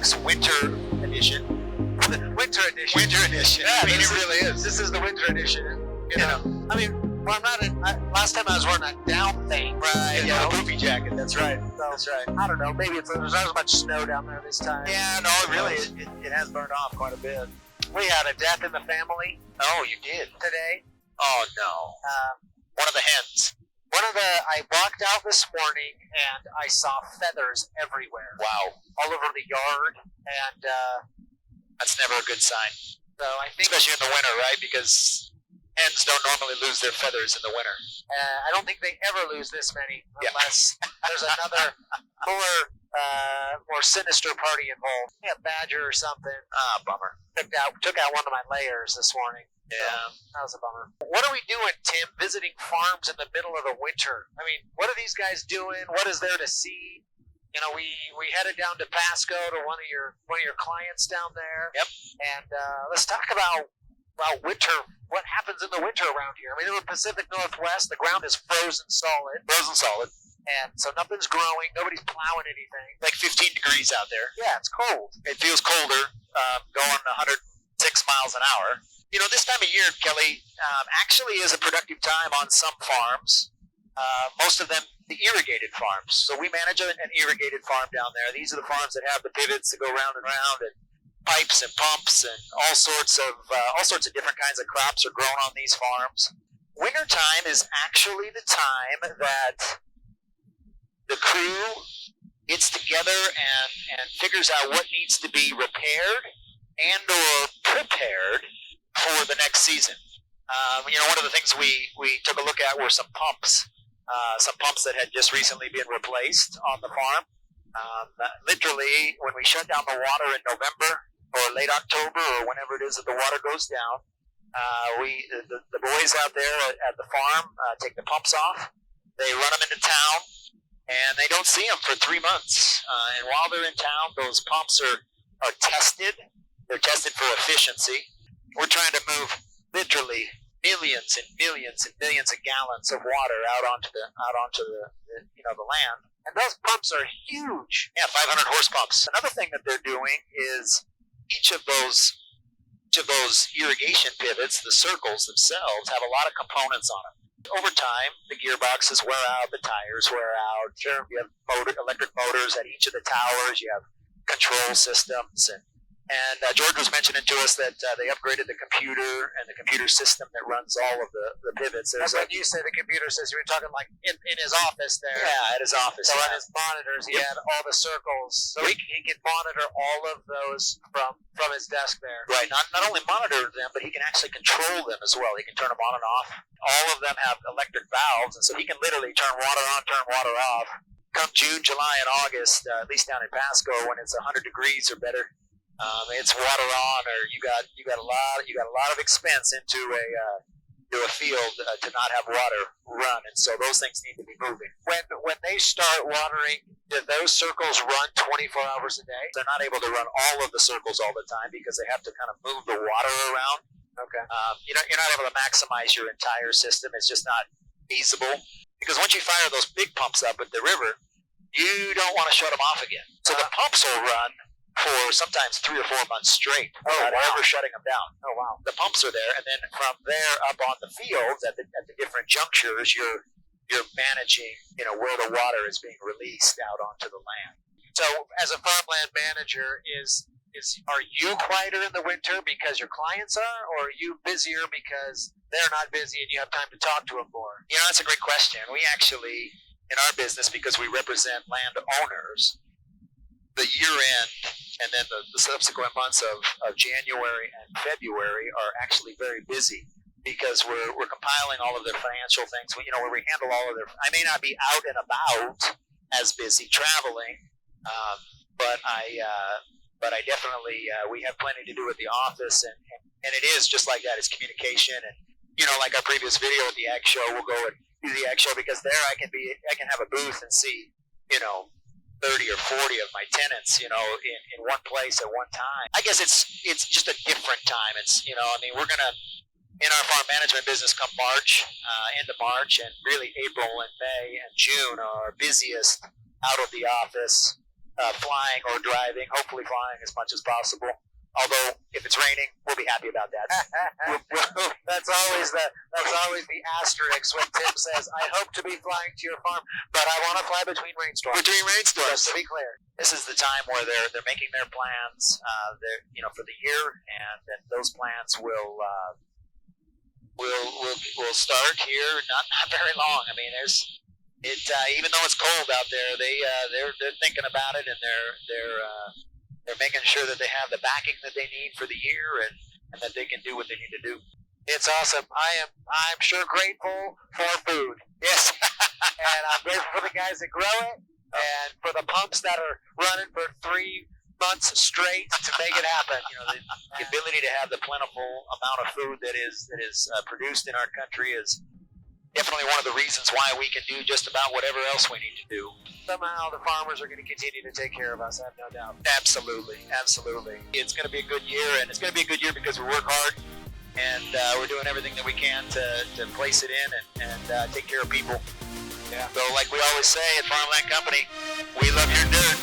Kitfox Winter Edition. Winter edition. Winter Edition. Yeah, I mean, this it really is. This is the winter edition. You know. I mean, well, I'm not. Last time I was wearing a down thing. Right. You Yeah, know? a poopy jacket. That's right. So, That's right. I don't know. Maybe there's not as much snow down there this time. Yeah, no, it has burned off quite a bit. We had a death in the family Oh, you did? today. Oh, no. One of the hens. I walked out this morning and I saw feathers everywhere. Wow. All over the yard. And That's never a good sign. so I think Especially in the winter, right? Because hens don't normally lose their feathers in the winter. I don't think they ever lose this many Yeah. unless there's another more sinister party involved. Yeah, a badger or something. Ah, bummer. Took out one of my layers this morning. Yeah. That was a bummer. What are we doing, Tim, visiting farms in the middle of the winter? I mean, what are these guys doing? What is there to see? You know, we headed down to Pasco to one of your clients down there. Yep. And let's talk about winter. What happens in the winter around here? I mean, in the Pacific Northwest, the ground is frozen solid. Frozen solid. And so nothing's growing. Nobody's plowing anything. Like 15 degrees out there. Yeah, it's cold. It feels colder, going 106 miles an hour. You know, this time of year, Kelly, actually is a productive time on some farms. Most of them, the irrigated farms. So we manage an irrigated farm down there. These are the farms that have the pivots that go round and round, and pipes and pumps, and all sorts of different kinds of crops are grown on these farms. Wintertime is actually the time that the crew gets together and figures out what needs to be repaired and or prepared for the next season. You know, one of the things we took a look at were some pumps that had just recently been replaced on the farm. Literally, when we shut down the water in November or late October or whenever it is that the water goes down, the boys out there at the farm take the pumps off. They run them into town, and they don't see them for 3 months. And while they're in town, those pumps are tested. They're tested for efficiency. We're trying to move literally millions and millions and millions of gallons of water out onto the land. And those pumps are huge. Yeah, 500 horse pumps. Another thing that they're doing is each of those irrigation pivots, the circles themselves, have a lot of components on them. Over time, the gearboxes wear out, the tires wear out. Sure, you have electric motors at each of the towers. You have control systems, and George was mentioning to us that they upgraded the computer and the computer system that runs all of the pivots. That's when you say the computer says you were talking like in his office there. Yeah, at his office. So on his monitors, he had all the circles, so he can monitor all of those from his desk there. Right. Not only monitor them, but he can actually control them as well. He can turn them on and off. All of them have electric valves, and so he can literally turn water on, turn water off. Come June, July, and August, at least down in Pasco, when it's 100 degrees or better, it's water on, or you got a lot of expense into a field to not have water run, and so those things need to be moving. When they start watering, do those circles run 24 hours a day? They're not able to run all of the circles all the time because they have to kind of move the water around. Okay. You're not able to maximize your entire system. It's just not feasible because once you fire those big pumps up at the river, you don't want to shut them off again. So the pumps will run for sometimes 3 or 4 months straight without ever shutting them down. Oh, wow. The pumps are there, and then from there up on the fields at the different junctures, you're managing, where the water is being released out onto the land. So, as a farmland manager, are you quieter in the winter because your clients are, or are you busier because they're not busy and you have time to talk to them more? That's a great question. We actually, in our business, because we represent landowners, the year end and then the subsequent months of January and February are actually very busy because we're compiling all of their financial things. Where we handle all of their. I may not be out and about as busy traveling, but I definitely we have plenty to do at the office, and it is just like that. It's communication, and like our previous video at the Ag Show, we'll go and do the Ag Show because there I can have a booth and see 30 or 40 of my tenants, in one place at one time. I guess it's just a different time. It's we're gonna in our farm management business come March, end of March, and really April and May and June are our busiest out of the office flying or driving. Hopefully, flying as much as possible. Although, if it's raining, we'll be happy about that. That's always the asterisk when Tim says, "I hope to be flying to your farm, but I want to fly between rainstorms." Between rainstorms. Just to be clear, this is the time where they're making their plans, for the year, and then those plans will start here. Not very long. I mean, even though it's cold out there, they're thinking about it, and they're making sure that they have the backing that they need for the year, and that they can do what they need to do. it's awesome. I'm sure grateful for food. Yes. And I'm grateful for the guys that grow it, and for the pumps that are running for 3 months straight to make it happen. The ability to have the plentiful amount of food that is produced in our country is definitely one of the reasons why we can do just about whatever else we need to do. Somehow the farmers are going to continue to take care of us, I have no doubt. Absolutely. It's going to be a good year, and it's going to be a good year because we work hard, and we're doing everything that we can to place it in and take care of people. Yeah. So like we always say at Farmland Company, we love your dirt.